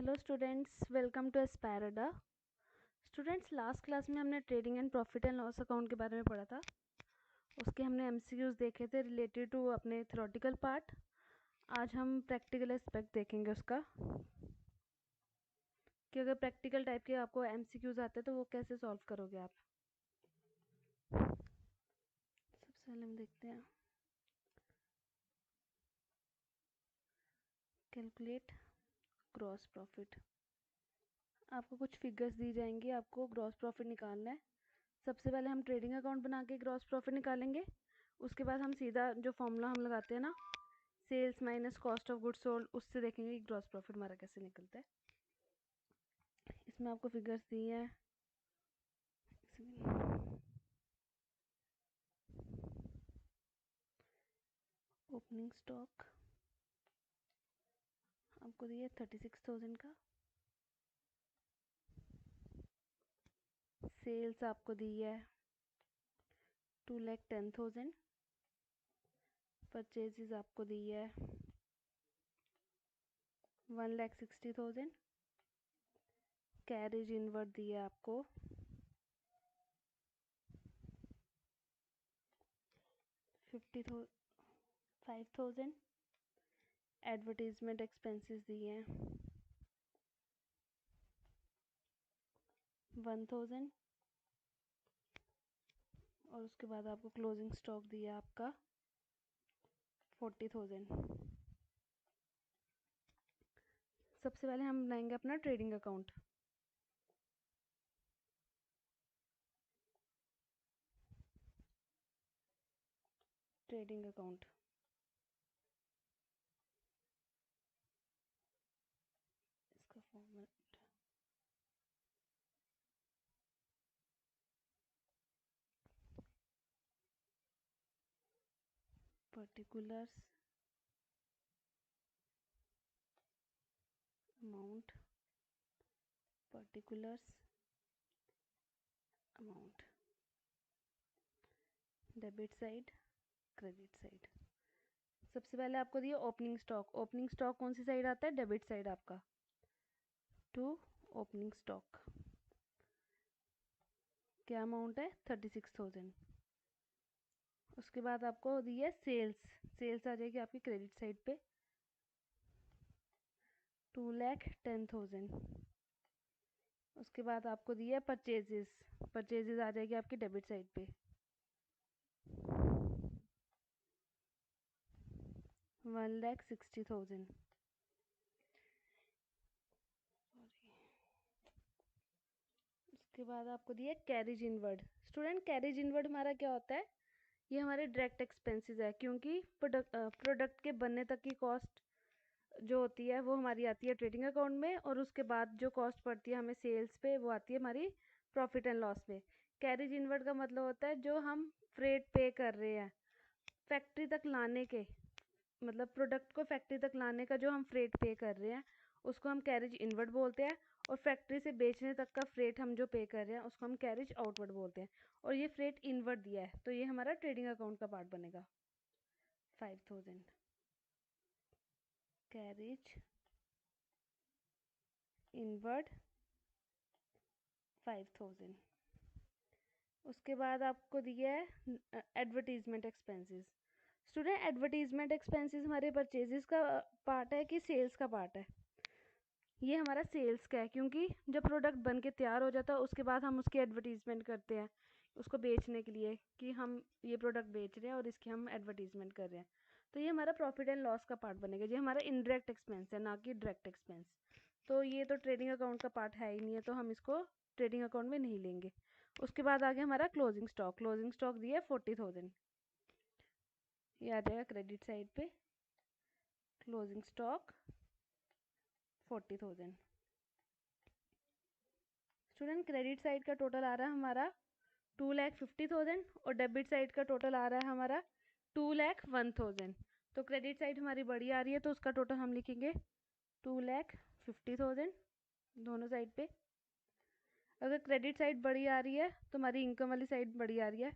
Hello students, welcome to एस्पायरडा। Students, last class में हमने trading and profit and loss account के बारे में पढ़ा था। उसके हमने एमसीक्यूज देखे थे रिलेटेड टू अपने थ्योरेटिकल पार्ट। आज हम प्रैक्टिकल एस्पेक्ट देखेंगे उसका, कि अगर प्रैक्टिकल टाइप के आपको एमसीक्यूज आते हैं तो वो कैसे सॉल्व करोगे आप। सबसे पहले हम देखते हैं कैलकुलेट ग्रॉस प्रॉफिट। आपको कुछ फिगर्स दी जाएंगी, आपको ग्रॉस प्रॉफिट निकालना है। सबसे पहले हम ट्रेडिंग अकाउंट बना के ग्रॉस प्रॉफिट निकालेंगे। उसके बाद हम सीधा जो फॉर्मूला हम लगाते हैं ना, sales minus cost of goods sold, उससे देखेंगे कि ग्रॉस प्रॉफिट हमारा कैसे निकलता है। इसमें आपको फिगर्स दी हैं। ओपनिंग स्टॉक आपको दिया 36,000 का। सेल्स आपको दी है 2,10,000। परचेजेस आपको दी है 1,60,000। कैरेज इनवर्ड दिया आपको 5,000। एडवर्टीजमेंट एक्सपेंसेस दिए हैं 1,000। और उसके बाद आपको क्लोजिंग स्टॉक दिया आपका 40,000। सबसे पहले हम बनाएंगे अपना ट्रेडिंग अकाउंट। ट्रेडिंग अकाउंट इसका format particulars amount, particulars amount, debit side, credit side. सबसे पहले आपको दिया ओपनिंग स्टॉक। ओपनिंग स्टॉक कौन सी साइड आता है? डेबिट साइड आपका। टू ओपनिंग स्टॉक क्या अमाउंट है? 36,000। उसके बाद आपको दी है सेल्स। सेल्स आ जाएगी आपकी क्रेडिट साइड पे 2,10,000। उसके बाद आपको दी है परचेजेस। परचेजेस आ जाएगी आपकी डेबिट साइड पे 1,60,000। उसके बाद आपको दिया carriage inward. Student, carriage inward हमारा क्या होता है? ये हमारे डायरेक्ट एक्सपेंसेस है, क्योंकि प्रोडक्ट के बनने तक की कॉस्ट जो होती है वो हमारी आती है ट्रेडिंग अकाउंट में, और उसके बाद जो कॉस्ट पड़ती है हमें सेल्स पे वो आती है हमारी प्रॉफिट एंड लॉस में। कैरेज इनवर्ड का मतलब होता है जो हम फ्रेट पे कर रहे हैं फैक्ट्री तक लाने के, मतलब प्रोडक्ट को फैक्ट्री तक लाने का जो हम फ्रेट पे कर रहे हैं उसको हम कैरेज इनवर्ड बोलते हैं, और फैक्ट्री से बेचने तक का फ्रेट हम जो पे कर रहे हैं उसको हम कैरेज आउटवर्ड बोलते हैं। और ये फ्रेट इनवर्ड दिया है तो ये हमारा ट्रेडिंग अकाउंट का पार्ट बनेगा। 5,000 कैरेज इनवर्ड 5,000। उसके बाद आपको दिया है advertisement expenses. Student, advertisement expenses हमारे परचेजेस का पार्ट है कि सेल्स का पार्ट है? ये हमारा सेल्स का है, क्योंकि जब प्रोडक्ट बन के तैयार हो जाता है उसके बाद हम उसकी एडवर्टीजमेंट करते हैं उसको बेचने के लिए, कि हम ये प्रोडक्ट बेच रहे हैं और इसकी हम एडवर्टीजमेंट कर रहे हैं। तो ये हमारा प्रॉफिट एंड लॉस का पार्ट बनेगा। ये हमारा इनडायरेक्ट एक्सपेंस है, ना कि डायरेक्ट एक्सपेंस। तो ये तो ट्रेडिंग अकाउंट का पार्ट है ही नहीं है, तो हम इसको ट्रेडिंग अकाउंट में नहीं लेंगे। उसके बाद आ गया हमारा क्लोजिंग स्टॉक। क्लोजिंग स्टॉक दिया 40,000। ये आ जाएगा क्रेडिट साइड पे closing stock 40,000। Student, credit side का टोटल आ रहा है हमारा 2,50,000 और डेबिट साइड का टोटल आ रहा है हमारा 2,01,000। तो क्रेडिट साइड हमारी बड़ी आ रही है तो उसका टोटल हम लिखेंगे 2,50,000 दोनों साइड पे। अगर क्रेडिट साइड बड़ी आ रही है तो हमारी इनकम वाली साइड बड़ी आ रही है,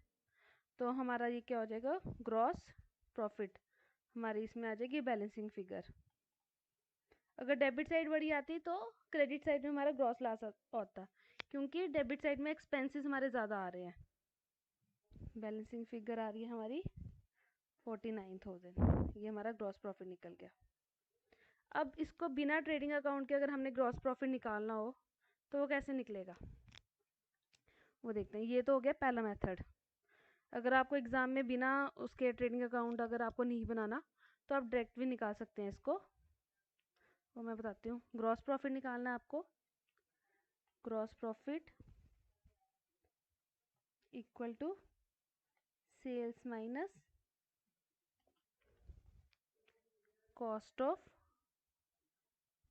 तो हमारा ये क्या हो जाएगा? ग्रॉस प्रॉफिट हमारी इसमें आ जाएगी बैलेंसिंग फिगर। अगर डेबिट साइड बड़ी आती तो क्रेडिट साइड में हमारा ग्रॉस लॉस होता, क्योंकि डेबिट साइड में एक्सपेंसेस हमारे ज़्यादा आ रहे हैं। बैलेंसिंग फिगर आ रही है हमारी 49,000, ये हमारा ग्रॉस प्रॉफिट निकल गया। अब इसको बिना ट्रेडिंग अकाउंट के अगर हमने ग्रॉस प्रॉफिट निकालना हो तो वो कैसे निकलेगा, वो देखते हैं। ये तो हो गया पहला मेथड। अगर आपको एग्ज़ाम में बिना उसके ट्रेडिंग अकाउंट अगर आपको नहीं बनाना तो आप डायरेक्ट भी निकाल सकते हैं इसको, वो मैं बताती हूँ। ग्रॉस प्रॉफिट निकालना है आपको। Gross profit equal to sales minus cost of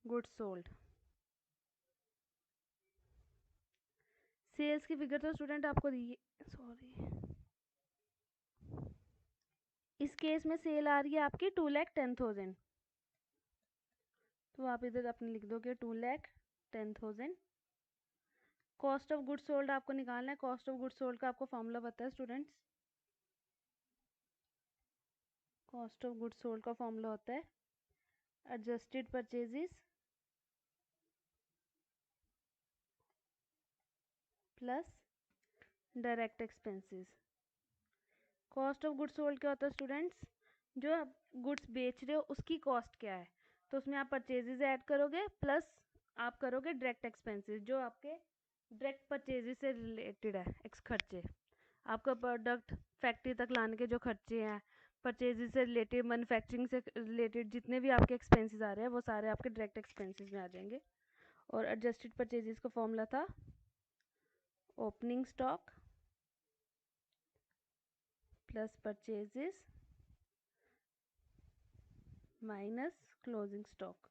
goods sold. Sales की फिगर तो स्टूडेंट आपको दी, सॉरी, इस केस में सेल आ रही है आपकी 2,10,000, तो आप इधर अपने लिख दोगे 2,10,000। कॉस्ट ऑफ गुड्स सोल्ड आपको निकालना है। कॉस्ट ऑफ गुड्स सोल्ड का आपको फॉर्मूला पता है students. Cost of goods sold का फॉर्मूला होता है adjusted purchases plus direct expenses. Cost of goods sold क्या होता है स्टूडेंट्स, जो आप गुड्स बेच रहे हो उसकी कॉस्ट क्या है, तो उसमें आप परचेजेस ऐड करोगे प्लस आप करोगे डायरेक्ट एक्सपेंसेस, जो आपके डायरेक्ट परचेजेस से रिलेटेड है, एक्स खर्चे, आपका प्रोडक्ट फैक्ट्री तक लाने के जो खर्चे हैं, परचेजेस से रिलेटेड, मैन्युफैक्चरिंग से रिलेटेड जितने भी आपके एक्सपेंसेस आ रहे हैं वो सारे आपके डायरेक्ट एक्सपेंसेस में आ जाएंगे। और एडजस्टेड परचेजेस का फॉर्मूला था opening stock plus purchases minus closing stock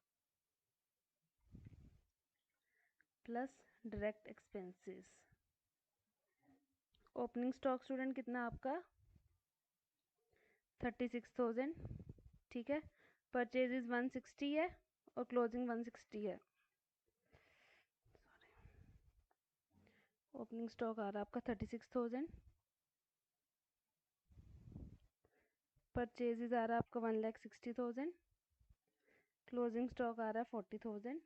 plus direct expenses. Opening stock student कितना आपका 36,000, ठीक है। परचेजेस 160 है और क्लोजिंग 160 है। ओपनिंग स्टॉक आ रहा है आपका 36,000, परचेजेस आ रहा है आपका 1,60,000, क्लोजिंग स्टॉक आ रहा है 40,000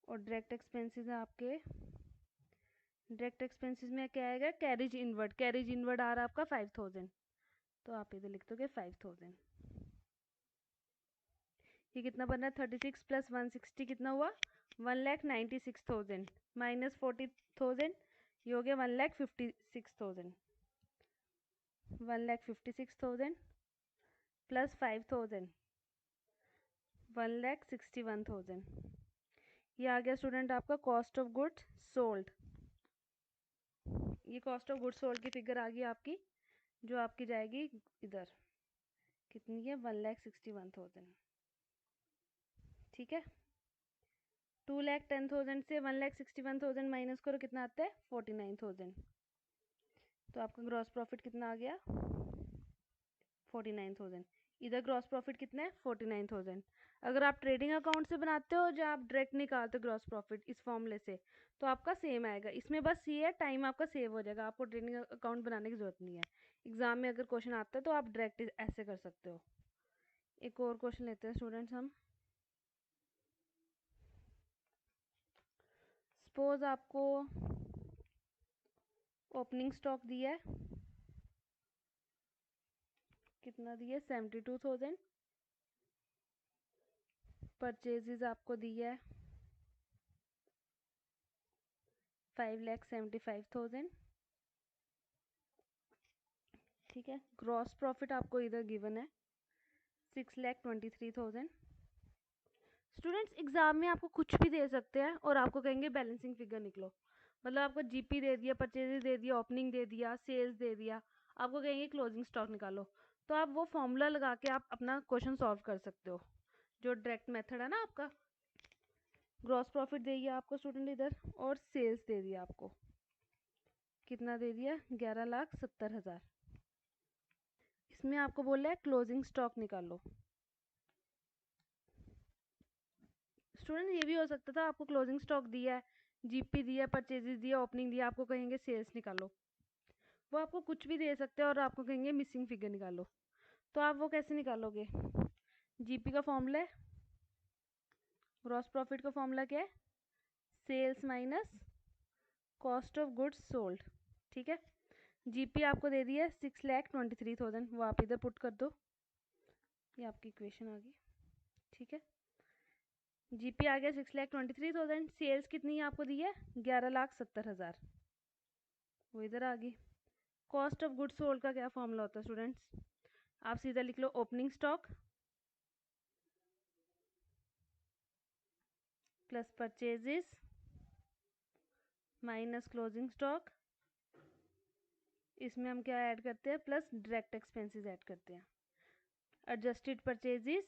और डायरेक्ट एक्सपेंसेस है आपके, डायरेक्ट एक्सपेंसेस में क्या आएगा, कैरेज इनवर्ड, कैरेज इनवर्ड आ रहा है आपका 5,000, तो आप इधर लिख दोगे 5,000। ये कितना बन रहा है 36 प्लस 160 कितना हुआ 1,96,000 माइनस 40,000, ये हो गया 1,56,000। 1,56,000 प्लस 5,000 1,61,000, ये आ गया स्टूडेंट आपका कॉस्ट ऑफ गुड्स सोल्ड। ये कॉस्ट ऑफ गुड्स सोल्ड की फिगर आ गई आपकी, जो आपकी जाएगी इधर, कितनी है 1,61,000, ठीक है। 2,10,000 से 1,61,000 माइनस करो कितना आता है 49,000, तो आपका ग्रॉस प्रॉफिट कितना आ गया 49,000। इधर ग्रॉस प्रॉफिट कितना है 49,000। अगर आप ट्रेडिंग अकाउंट से बनाते हो जो आप डायरेक्ट निकालते हो ग्रॉस प्रॉफिट इस फॉर्मूले से, तो आपका सेम आएगा। इसमें बस ये है टाइम आपका सेव हो जाएगा, आपको ट्रेडिंग अकाउंट बनाने की ज़रूरत नहीं है। एग्जाम में अगर क्वेश्चन आता है तो आप डायरेक्ट ऐसे कर सकते हो। एक और क्वेश्चन लेते हैं स्टूडेंट्स हम। सपोज आपको ओपनिंग स्टॉक दिया है, कितना दिया है 72,000, परचेजेस आपको दिया है 5,75,000, ठीक है। ग्रॉस प्रॉफिट आपको इधर गिवन है 6,23,000। स्टूडेंट्स एग्जाम में आपको कुछ भी दे सकते हैं और आपको कहेंगे बैलेंसिंग फिगर निकलो, मतलब आपको जीपी दे दिया, परचेजेस दे दिया, ओपनिंग दे दिया, सेल्स दे दिया, आपको कहेंगे क्लोजिंग स्टॉक निकालो, तो आप वो फॉर्मूला लगा के आप अपना क्वेश्चन सॉल्व कर सकते हो, जो डायरेक्ट मेथड है ना आपका। ग्रॉस प्रॉफिट दे दिया आपको स्टूडेंट इधर, और सेल्स दे दिया आपको, कितना दे दिया 11,70,000। इसमें आपको बोला है क्लोजिंग स्टॉक निकालो। स्टूडेंट ये भी हो सकता था आपको क्लोजिंग स्टॉक दिया है, जीपी दिया, परचेजेस दिया, ओपनिंग दिया, आपको कहेंगे सेल्स निकालो, वो आपको कुछ भी दे सकते हैं और आपको कहेंगे मिसिंग फिगर निकालो, तो आप वो कैसे निकालोगे। जीपी का फॉर्मूला है ग्रॉस प्रॉफिट का फॉर्मूला क्या है? Sales minus cost of goods sold. ठीक है, जीपी आपको दे दिया 6,23,000, वो आप इधर पुट कर दो, ये आपकी इक्वेशन आ गई। ठीक है, जीपी आ गया 6,23,000, सेल्स कितनी आपको दी है? 11,70,000, वो इधर आ गई। कॉस्ट ऑफ गुड्स सोल्ड का क्या फॉर्मूला होता है स्टूडेंट्स? आप सीधा लिख लो opening stock plus purchases minus closing stock, इसमें हम क्या ऐड करते हैं? प्लस डायरेक्ट एक्सपेंसेस ऐड करते हैं। Adjusted purchases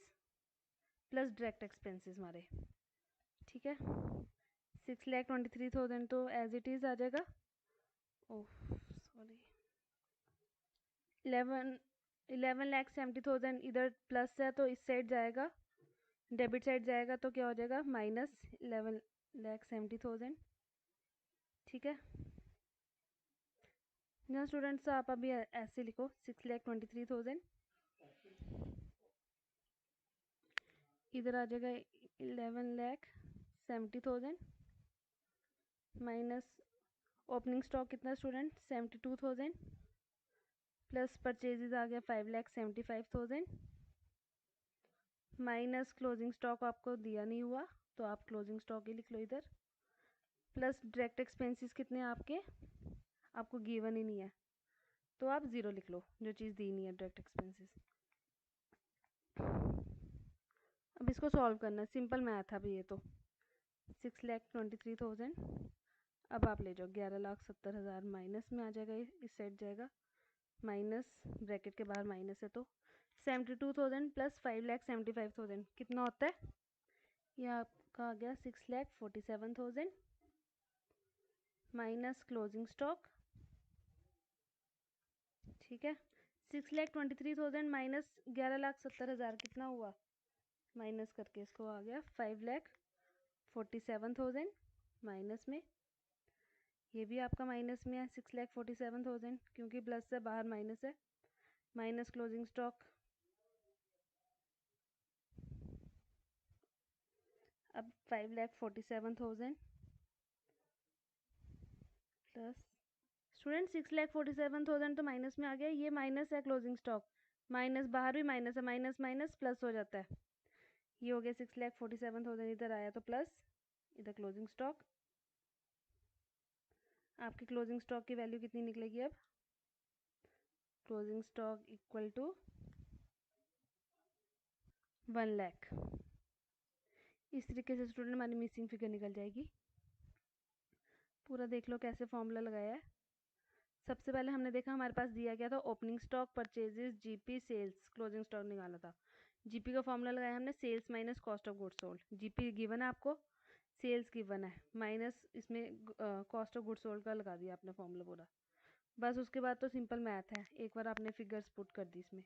plus direct expenses हमारे। ठीक है, 6,23,000 तो एज इट इज़ आ जाएगा। ओह सॉरी, 11,70,000 इधर प्लस है तो इस साइड जाएगा, डेबिट साइड जाएगा तो क्या हो जाएगा? माइनस 11,70,000। ठीक है ना स्टूडेंट्स, आप अभी ऐसे लिखो 6,23,000, इधर आ जाएगा 11,70,000 माइनस ओपनिंग स्टॉक कितना स्टूडेंट? 72,000 प्लस परचेजेस आ गया 5,75,000 माइनस क्लोजिंग स्टॉक आपको दिया नहीं हुआ तो आप क्लोजिंग स्टॉक ही लिख लो इधर, प्लस डायरेक्ट एक्सपेंसेस कितने आपके? आपको गिवन ही नहीं है तो आप ज़ीरो लिख लो, जो चीज़ दी नहीं है डायरेक्ट एक्सपेंसेस। अब इसको सॉल्व करना है, सिंपल मैथ है अभी ये तो। 6,23,000, अब आप ले जाओ 11,70,000 माइनस में आ जाएगा, इस साइड जाएगा माइनस, ब्रैकेट के बाहर माइनस है तो 72,000 प्लस 5,75,000 कितना होता है? ये आपका आ गया 6,47,000 माइनस क्लोजिंग स्टॉक। ठीक है, 6,23,000 माइनस 11,70,000 कितना हुआ? माइनस करके इसको आ गया 5,47,000 माइनस में, ये भी आपका माइनस में है 6,47,000 क्योंकि प्लस से बाहर माइनस है, माइनस क्लोजिंग स्टॉक। अब 5,47,000 प्लस स्टूडेंट 6,47,000 तो माइनस में आ गया, ये माइनस है क्लोजिंग स्टॉक, माइनस बाहर भी माइनस है, माइनस माइनस प्लस हो जाता है, ये हो गया 6,47,000 इधर आया तो प्लस, इधर क्लोजिंग स्टॉक। आपकी क्लोजिंग स्टॉक की वैल्यू कितनी निकलेगी अब? Closing stock equal to 1 lakh. इस तरीके से स्टूडेंट हमारी मिसिंग फिगर निकल जाएगी। पूरा देख लो कैसे फॉर्मूला लगाया है। सबसे पहले हमने देखा हमारे पास दिया गया था opening stock, purchases, GP, sales, closing stock निकाला था। जीपी का फॉर्मूला लगाया हमने sales minus cost of goods sold. GP given है आपको, सेल्स गिवन है, माइनस इसमें कॉस्ट ऑफ गुड्स सोल्ड का लगा दिया आपने फॉर्मूला पूरा। बस उसके बाद तो सिंपल मैथ है, एक बार आपने फिगर्स पुट कर दी इसमें।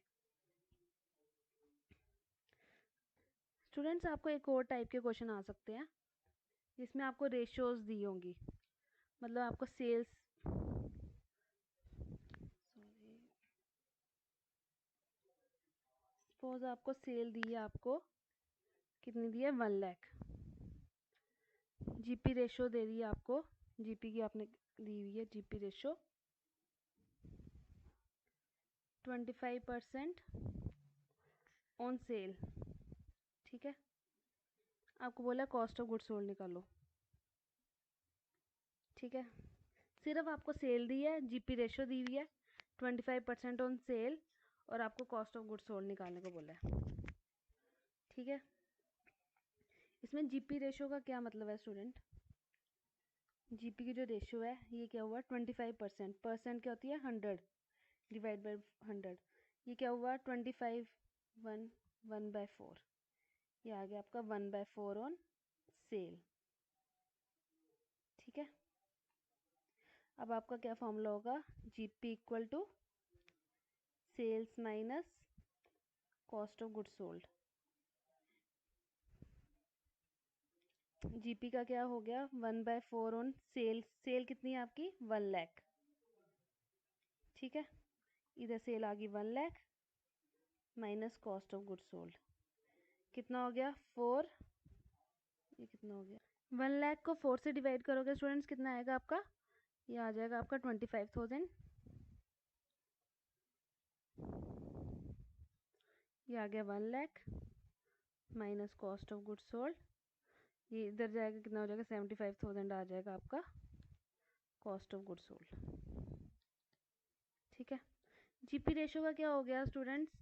स्टूडेंट्स आपको एक और टाइप के क्वेश्चन आ सकते हैं जिसमें आपको रेशियोज दी होंगी, मतलब आपको सेल्स, सपोज आपको सेल दी है, आपको कितनी दी है? 1 लाख। जीपी रेशो दे दी है आपको, जीपी की आपने दी हुई है जीपी रेशो 25% ऑन सेल। ठीक है, आपको बोला कॉस्ट ऑफ गुड्स सोल्ड निकालो। ठीक है, सिर्फ आपको सेल दी है, जीपी रेशो दी हुई है 25% ऑन सेल, और आपको कॉस्ट ऑफ गुड्स सोल्ड निकालने को बोला है। ठीक है, इसमें जीपी रेशो का क्या मतलब है स्टूडेंट? जीपी की जो रेशो है ये क्या हुआ? 25%, परसेंट क्या होती है? 100 डिवाइड बाई 100, ये क्या हुआ? 25, 1/4, ये आ गया आपका 1/4 ऑन सेल। ठीक है, अब आपका क्या फॉर्मूला होगा? GP equal to sales minus cost of goods sold. GP का क्या हो गया? 1/4 ऑन सेल, सेल कितनी है आपकी? 1 लाख। ठीक है, इधर सेल आ गई 1 lakh minus cost of goods sold, कितना हो गया? 4 कितना हो गया, 1,00,000 को 4 से डिवाइड करोगे स्टूडेंट्स कितना आएगा आपका, ये आ जाएगा आपका 25,000। ये आ गया 1,00,000 minus cost of goods sold, ये इधर जाएगा कितना हो जाएगा 75,000 आ जाएगा आपका कॉस्ट ऑफ गुड्स सोल्ड। ठीक है, जीपी रेशो का क्या हो गया स्टूडेंट्स,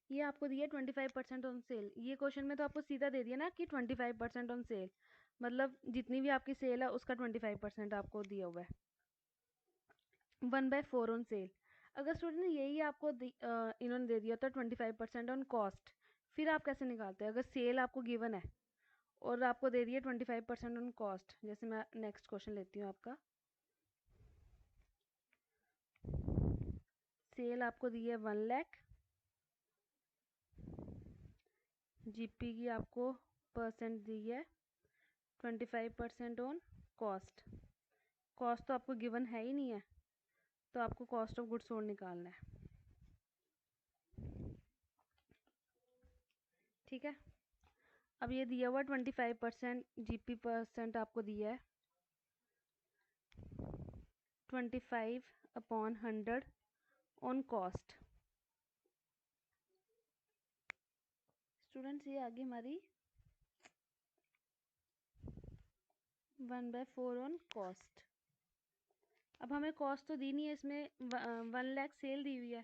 ये आपको दिया 25% ऑन सेल। ये क्वेश्चन में तो आपको सीधा दे दिया ना कि 25% ऑन सेल, मतलब जितनी भी आपकी सेल है उसका 25% आपको दिया हुआ है। 1/4 ऑन सेल, अगर स्टूडेंट यही आपको इन्होंने दे दिया था 25% ऑन कॉस्ट, फिर आप कैसे निकालते हैं? अगर सेल आपको गिवन है और आपको दे दिया 25% ऑन कॉस्ट, जैसे मैं नेक्स्ट क्वेश्चन लेती हूँ आपका, सेल आपको दी है 1,00,000, जीपी की आपको परसेंट दी है 25% ऑन कॉस्ट। कॉस्ट तो आपको गिवन है ही नहीं है, तो आपको कॉस्ट ऑफ गुड्स सोल्ड निकालना है। ठीक है, अब ये दिया हुआ 25% जीपी परसेंट आपको दिया है 25/100 ऑन कॉस्ट। स्टूडेंट्स ये आगे हमारी 1/4 ऑन कॉस्ट। अब हमें कॉस्ट तो दी नहीं है इसमें, 1,00,000 सेल दी हुई है,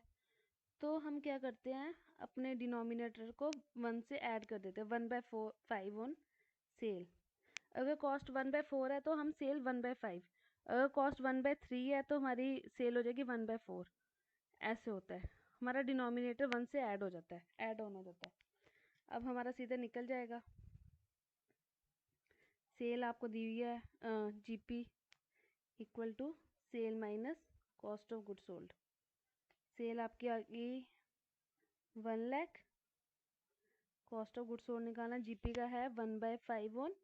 तो हम क्या करते हैं अपने डिनोमिनेटर को 1 से ऐड कर देते हैं, 1/5 ऑन सेल। अगर कॉस्ट 1/4 है तो हम सेल 1/5, अगर कॉस्ट 1/3 है तो हमारी सेल हो जाएगी 1/4। ऐसे होता है, हमारा डिनोमिनेटर 1 से ऐड हो जाता है, ऐड ऑन हो जाता है। अब हमारा सीधा निकल जाएगा, सेल आपको दी हुई है GP equal to sale minus cost of goods sold. Sale आपकी आ गई 1,00,000, कॉस्ट ऑफ गुड्स सोल्ड निकालना, जीपी का है 1/5 ऑन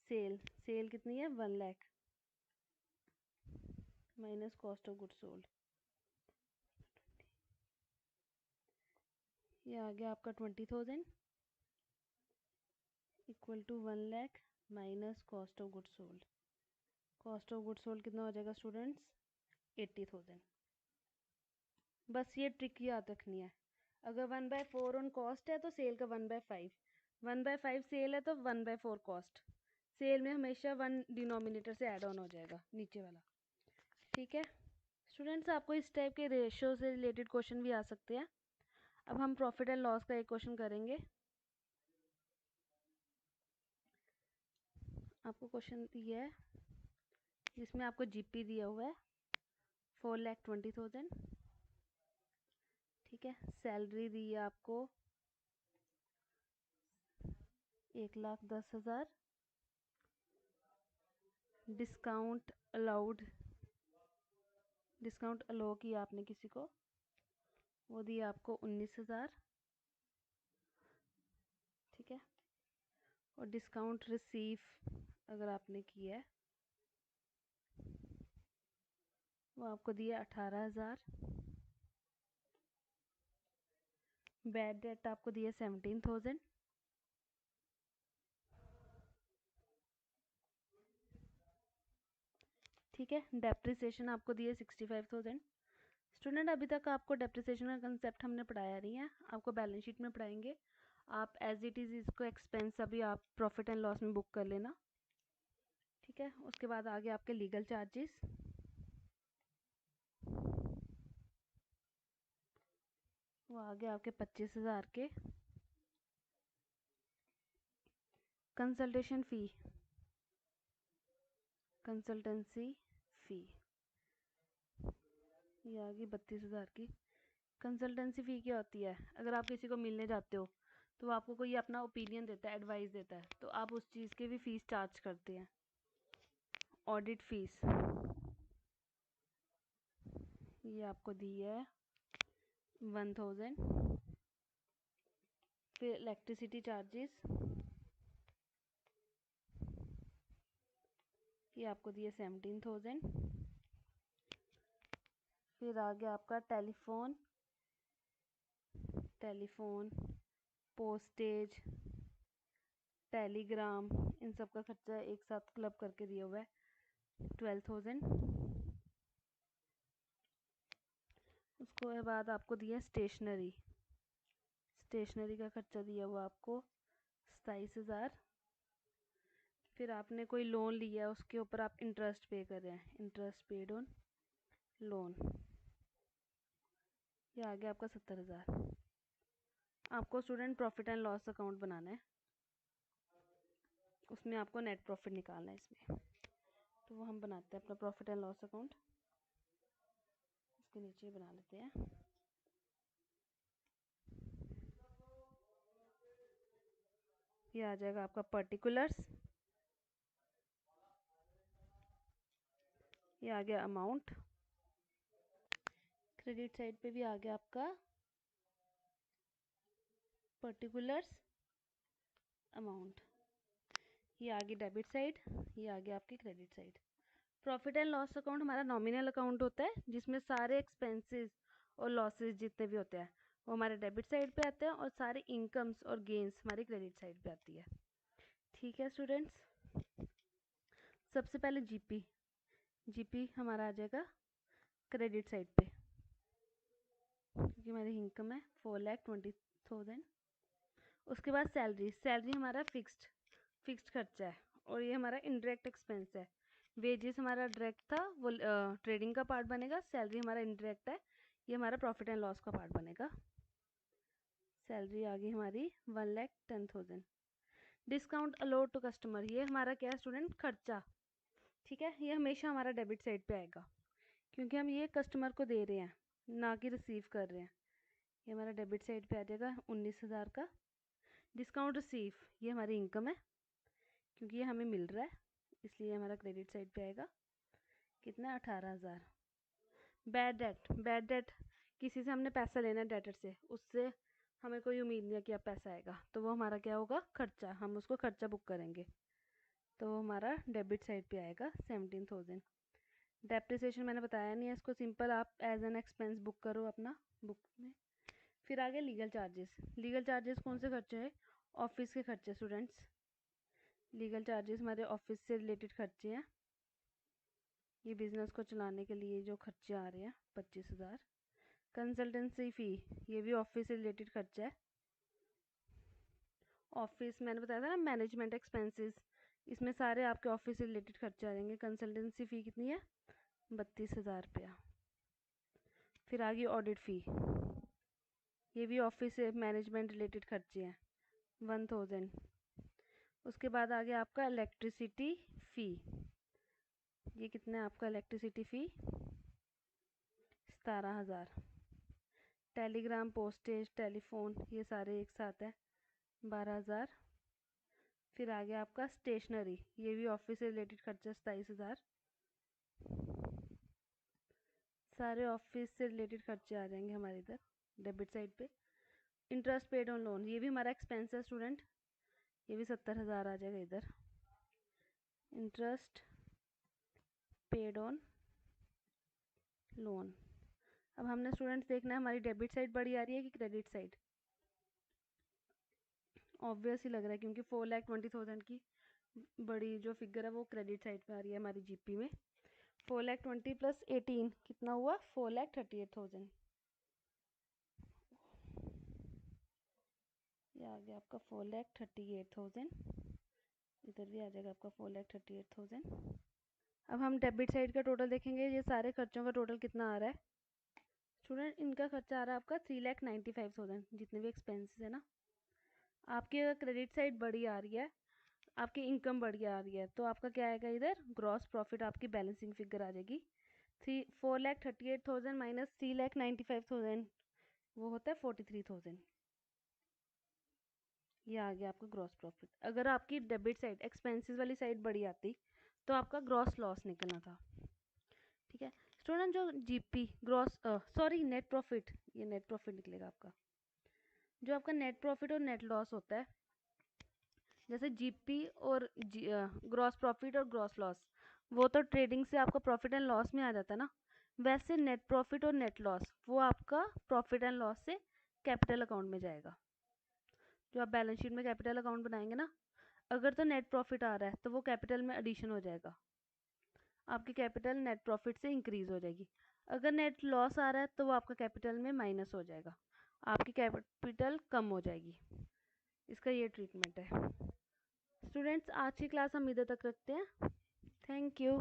सेल, सेल कितनी है 1,00,000 minus cost of goods sold, ये आ गया आपका 20,000 equal to 1,00,000 minus cost of goods sold. Cost of goods sold कितना हो जाएगा स्टूडेंट्स 80,000। बस ये ट्रिक याद रखनी है, अगर 1/4 ऑन कॉस्ट है तो सेल का 1/5, 1/5 सेल है तो 1/4 कॉस्ट। सेल में हमेशा 1 डिनोमिनेटर से ऐड ऑन हो जाएगा नीचे वाला। ठीक है स्टूडेंट्स, आपको इस टाइप के रेशियो से रिलेटेड क्वेश्चन भी आ सकते हैं। अब हम प्रॉफिट एंड लॉस का एक क्वेश्चन करेंगे। आपको क्वेश्चन दिया है जिसमें आपको जीपी दिया हुआ है 4,20,000। ठीक है, सैलरी दी है आपको 1,10,000, डिस्काउंट अलाउ किया आपने किसी को, वो दिया आपको 19,000। ठीक है, और डिस्काउंट रिसीव अगर आपने किया है वो आपको दिया 18,000। बैड डेट आपको दिया 17,000। ठीक है, डेप्रिसिएशन आपको दिया 65,000। स्टूडेंट अभी तक आपको डेप्रिसिएशन का कंसेप्ट हमने पढ़ाया नहीं है, आपको बैलेंस शीट में पढ़ाएंगे। आप एज इट इज़ इसको एक्सपेंस अभी आप प्रॉफिट एंड लॉस में बुक कर लेना। ठीक है, उसके बाद आगे आपके लीगल चार्जेस, वो आगे आपके 25,000 के। कंसल्टेशन फ़ी, कंसल्टेंसी फ़ी, ये आ गई 32,000 की। कंसल्टेंसी फ़ी क्या होती है? अगर आप किसी को मिलने जाते हो तो आपको कोई अपना ओपिनियन देता है, एडवाइस देता है, तो आप उस चीज़ की भी फ़ीस चार्ज करते हैं। ऑडिट फीस ये आपको दी है 1,000। फिर इलेक्ट्रिसिटी चार्जेस ये आपको दिए 17,000। फिर आ गया आपका टेलीफोन पोस्टेज टेलीग्राम, इन सब का खर्चा एक साथ क्लब करके दिया हुआ है 12,000। उसके बाद आपको दिया स्टेशनरी, स्टेशनरी का खर्चा दिया हुआ आपको 27,000। फिर आपने कोई लोन लिया, उसके ऊपर आप इंटरेस्ट पे कर रहे हैं, इंटरेस्ट पेड ऑन लोन, ये आ गया आपका 70,000। आपको student profit and loss account बनाना है, उसमें आपको नेट प्रॉफिट निकालना है इसमें, तो वो हम बनाते हैं अपना प्रॉफिट एंड लॉस अकाउंट। इसके नीचे बना लेते हैं। ये आ जाएगा आपका पर्टिकुलर्स, ये आ गया अमाउंट, क्रेडिट साइड पे भी आ गया आपका पर्टिकुलर्स अमाउंट, ये आ गई डेबिट साइड, ये आ गया आपकी credit side. Profit and loss account हमारा नॉमिनल अकाउंट होता है, जिसमें सारे एक्सपेंसेस और लॉसेस जितने भी होते हैं वो हमारे डेबिट साइड पे आते हैं, और सारे इनकम्स और गेन्स हमारी क्रेडिट साइड पे आती है। ठीक है स्टूडेंट्स, सबसे पहले जीपी, जीपी हमारा आ जाएगा क्रेडिट साइड पे, क्योंकि हमारी इनकम है 4,20,000। उसके बाद सैलरी, सैलरी हमारा फिक्स्ड खर्चा है, और ये हमारा इनडायरेक्ट एक्सपेंस है। वेजेस हमारा डायरेक्ट था, वो ट्रेडिंग का पार्ट बनेगा, सैलरी हमारा इनडायरेक्ट है, ये हमारा प्रॉफिट एंड लॉस का पार्ट बनेगा। सैलरी आ गई हमारी 1,10,000। डिस्काउंट अलाउड टू कस्टमर, ये हमारा क्या है स्टूडेंट, खर्चा। ठीक है, ये हमेशा हमारा डेबिट साइड पे आएगा, क्योंकि हम ये कस्टमर को दे रहे हैं, ना कि रिसीव कर रहे हैं। ये हमारा डेबिट साइड पे आ जाएगा 19,000 का। डिस्काउंट रिसीव, ये हमारी इनकम है, क्योंकि ये हमें मिल रहा है, इसलिए हमारा क्रेडिट साइड पे आएगा। कितना, 18,000। बैड डेट, बैड डेट किसी से हमने पैसा लेना है डेटर से, उससे हमें कोई उम्मीद नहीं है कि अब पैसा आएगा, तो वो हमारा क्या होगा, खर्चा, हम उसको खर्चा बुक करेंगे, तो वो हमारा डेबिट साइड पे आएगा 17,000। डेप्रिसिएशन मैंने बताया नहीं है, इसको सिंपल आप एज एन एक्सपेंस बुक करो अपना बुक में। फिर आगे लीगल चार्जेस, लीगल चार्जेस कौन से खर्चे हैं, ऑफिस के खर्चे स्टूडेंट्स, लीगल चार्जेस हमारे ऑफिस से रिलेटेड खर्चे हैं, ये बिज़नेस को चलाने के लिए जो खर्चे आ रहे हैं 25,000। कंसल्टेंसी फ़ी, ये भी ऑफिस से रिलेटेड खर्चा है, ऑफिस मैंने बताया था ना मैनेजमेंट एक्सपेंसेस, इसमें सारे आपके ऑफिस से रिलेटेड खर्चे आ जाएंगे। कंसल्टेंसी फ़ी कितनी है, 32,000 रुपया। फिर आ गई ऑडिट फ़ी, ये भी ऑफिस से मैनेजमेंट रिलेटेड खर्चे हैं 1,000। उसके बाद आ गया आपका इलेक्ट्रिसिटी फ़ी, ये कितना है आपका इलेक्ट्रिसिटी फ़ी, 17,000। टेलीग्राम, पोस्टेज, टेलीफोन, ये सारे एक साथ है 12,000। फिर आ गया आपका स्टेशनरी, ये भी ऑफिस से रिलेटेड खर्चा 27,000। सारे ऑफिस से रिलेटेड खर्चे आ जाएंगे हमारे इधर डेबिट साइड पे। इंटरेस्ट पेड ऑन लोन, ये भी हमारा एक्सपेंस है स्टूडेंट, ये भी 70,000 आ जाएगा इधर। Interest paid on loan. अब हमने स्टूडेंट्स देखना है हमारी डेबिट साइड बड़ी आ रही है कि क्रेडिट साइड, ऑब्वियस ही लग रहा है, क्योंकि 4,20,000 की बड़ी जो फिगर है वो क्रेडिट साइड पे आ रही है हमारी जीपी में। 4,20,000 प्लस 18 कितना हुआ, 4,38,000। ये आ गया आपका 4,38,000, इधर भी आ जाएगा आपका 4,38,000। अब हम डेबिट साइड का टोटल देखेंगे, ये सारे खर्चों का टोटल कितना आ रहा है स्टूडेंट, इनका खर्चा आ रहा है आपका 3,95,000, जितने भी एक्सपेंसेस है ना। आपकी अगर क्रेडिट साइड बड़ी आ रही है, आपकी इनकम बड़ी आ रही है, तो आपका क्या आएगा इधर, ग्रॉस प्रॉफिट आपकी बैलेंसिंग फिगर आ जाएगी 4,38,000 माइनस 3,95,000, वो होता है 43,000। ये आ गया आपका ग्रॉस प्रॉफिट। अगर आपकी डेबिट साइड एक्सपेंसेस वाली साइड बड़ी आती तो आपका ग्रॉस लॉस निकलना था। ठीक है स्टूडेंट, जो GP gross sorry net profit, ये नेट प्रॉफिट निकलेगा आपका। जो आपका नेट प्रॉफिट और नेट लॉस होता है, जैसे जीपी और ग्रॉस प्रॉफिट और ग्रॉस लॉस, वो तो ट्रेडिंग से आपका प्रॉफिट एंड लॉस में आ जाता है ना, वैसे नेट प्रॉफिट और नेट लॉस वो आपका प्रॉफिट एंड लॉस से कैपिटल अकाउंट में जाएगा। जो आप बैलेंस शीट में कैपिटल अकाउंट बनाएंगे ना, अगर तो नेट प्रॉफिट आ रहा है तो वो कैपिटल में एडिशन हो जाएगा, आपकी कैपिटल नेट प्रॉफिट से इंक्रीज हो जाएगी। अगर नेट लॉस आ रहा है तो वो आपका कैपिटल में माइनस हो जाएगा, आपकी कैपिटल कम हो जाएगी। इसका ये ट्रीटमेंट है। स्टूडेंट्स, आज की क्लास हम इधर तक रखते हैं। Thank you.